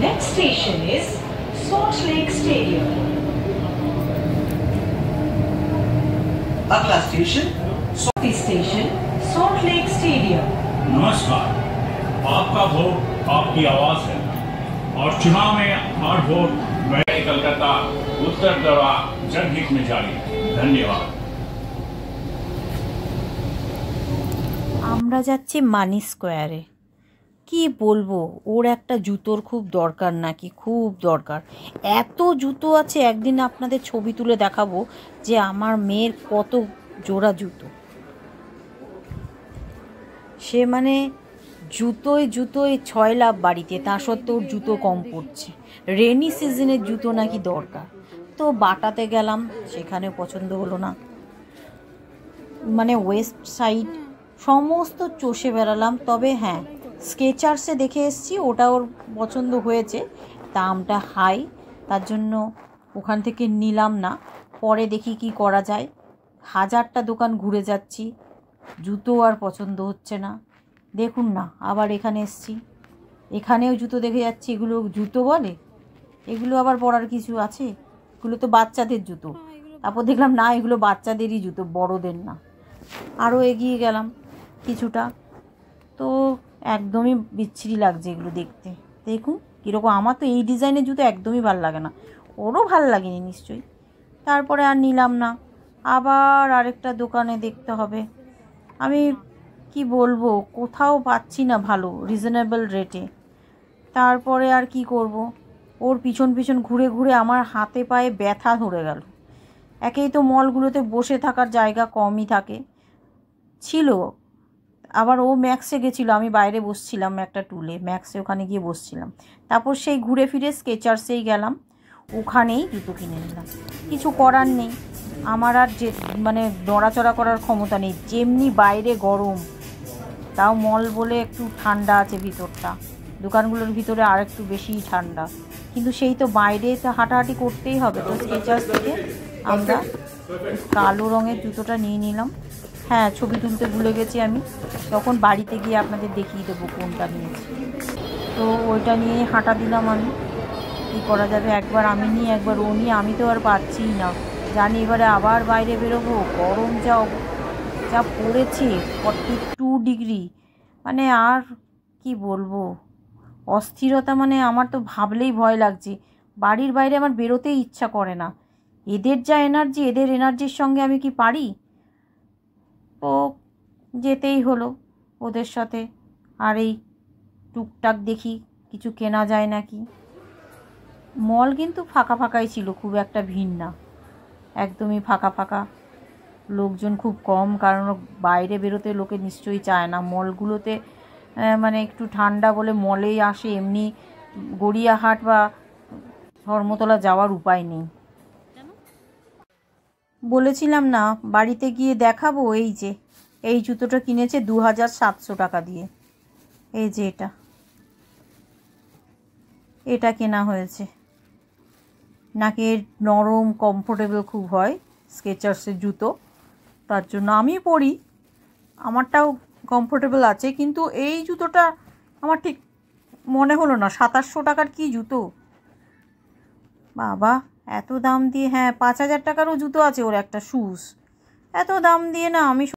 Next station is Salt Lake Stadium. अगला station station Salt Lake Stadium. नमस्कार, आपका vote आपकी आवाज है और चुनाव में हर वोट मेरे कलकत्ता उत्तर द्वारा जनहित में जारी। धन्यवाद। আমরা যাচ্ছি মানি স্কোয়ারে। কি বলবো, ওর একটা জুতোর খুব দরকার নাকি, খুব দরকার। এত জুতো আছে, একদিন আপনাদের ছবি তুলে দেখাবো যে আমার মেয়ের কত জোড়া জুতো। সে মানে জুতোয় জুতোয় 6 লাভ বাড়িতে, তা সত্ত্বেও ওর জুতো কম পড়ছে। রেনি সিজনের জুতো নাকি দরকার। তো বাটাতে গেলাম, সেখানে পছন্দ হলো না। মানে ওয়েস্ট সাইড সমস্ত চষে বেড়ালাম, তবে হ্যাঁ স্কেচার্সে দেখে এসেছি, ওটা ওর পছন্দ হয়েছে। দামটা হাই, তার জন্য ওখান থেকে নিলাম না। পরে দেখি কি করা যায়। 1000টা দোকান ঘুরে যাচ্ছি, জুতো আর পছন্দ হচ্ছে না। দেখুন না, আবার এখানে এসেছি, এখানেও জুতো দেখে যাচ্ছি। এগুলো জুতো বলে? এগুলো আবার পরার কিছু আছে? এগুলো তো বাচ্চাদের জুতো। তারপর দেখলাম না, এগুলো বাচ্চাদেরই জুতো, বড়দের না। আরও এগিয়ে গেলাম কিছুটা, তো একদমই বিচ্ছিরি লাগছে এগুলো দেখতে। দেখুন কীরকম, আমার তো এই ডিজাইনের জুতো একদমই ভাল লাগে না, ওরও ভাল লাগেনি নিশ্চয়ই। তারপরে আর নিলাম না, আবার আরেকটা দোকানে দেখতে হবে। আমি কি বলবো, কোথাও পাচ্ছি না ভালো রিজনেবল রেটে। তারপরে আর কি করব, ওর পিছন পিছন ঘুরে ঘুরে আমার হাতে পায়ে ব্যথা ধরে গেল। একেই তো মলগুলোতে বসে থাকার জায়গা কমই থাকে ছিল, আবার ও ম্যাক্সে গেছিলো, আমি বাইরে বসছিলাম একটা টুলে, ম্যাক্সে ওখানে গিয়ে বসছিলাম। তারপর সেই ঘুরে ফিরে স্কেচার্সেই গেলাম, ওখানেই জুতো কিনে নিলাম। কিছু করার নেই, আমার আর যে মানে নড়াচড়া করার ক্ষমতা নেই। যেমনি বাইরে গরম, তাও মল বলে একটু ঠান্ডা আছে ভিতরটা, দোকানগুলোর ভিতরে আর একটু বেশিই ঠান্ডা, কিন্তু সেই তো বাইরে তো হাঁটাহাঁটি করতেই হবে। তো স্কেচার্স থেকে আমরা কালো রঙের জুতোটা নিয়ে নিলাম। হ্যাঁ, ছবি তুলতে ভুলে গেছি আমি, তখন বাড়িতে গিয়ে আপনাদের দেখিয়ে দেবো কোনটা নিয়েছি। তো ওইটা নিয়ে হাঁটা দিলাম আমি। কী করা যাবে, একবার আমি নিই একবার ও নিয়ে, আমি তো আর পারছিই না। জানি এবারে আবার বাইরে বেরোবো, গরম যা পড়েছে, 42 ডিগ্রি, মানে আর কি বলবো, অস্থিরতা। মানে আমার তো ভাবলেই ভয় লাগছে, বাড়ির বাইরে আমার বেরোতেই ইচ্ছা করে না। এদের যা এনার্জি, এদের এনার্জির সঙ্গে আমি কি পারি? তো যেতেই হলো ওদের সাথে। আর এই টুকটাক দেখি কিছু কেনা যায় নাকি। মল কিন্তু ফাঁকা ফাঁকাই ছিল, খুব একটা ভিড় না, একদমই ফাঁকা ফাঁকা, লোকজন খুব কম, কারণ বাইরে বেরোতে লোকে নিশ্চয়ই চায় না মলগুলোতে। মানে একটু ঠান্ডা বলে মলেই আসে, এমনি গড়িয়াহাট বা ধর্মতলা যাওয়ার উপায় নেই। বলেছিলাম না বাড়িতে গিয়ে দেখাবো, এই যে এই জুতোটা কিনেছে 2700 টাকা দিয়ে। এই যে এটা কেনা হয়েছে। নাকি নরম কমফোর্টেবল খুব হয় স্কেচার্সের জুতো, তার জন্য আমি পরি, আমারটাও কমফোর্টেবল আছে। কিন্তু এই জুতোটা আমার ঠিক মনে হলো না 2700 টাকার কি জুতো বাবা, এত দাম দিয়ে। হ্যাঁ, 5000 টাকারও জুতো আছে ওর একটা শুজ, এত দাম দিয়ে না আমি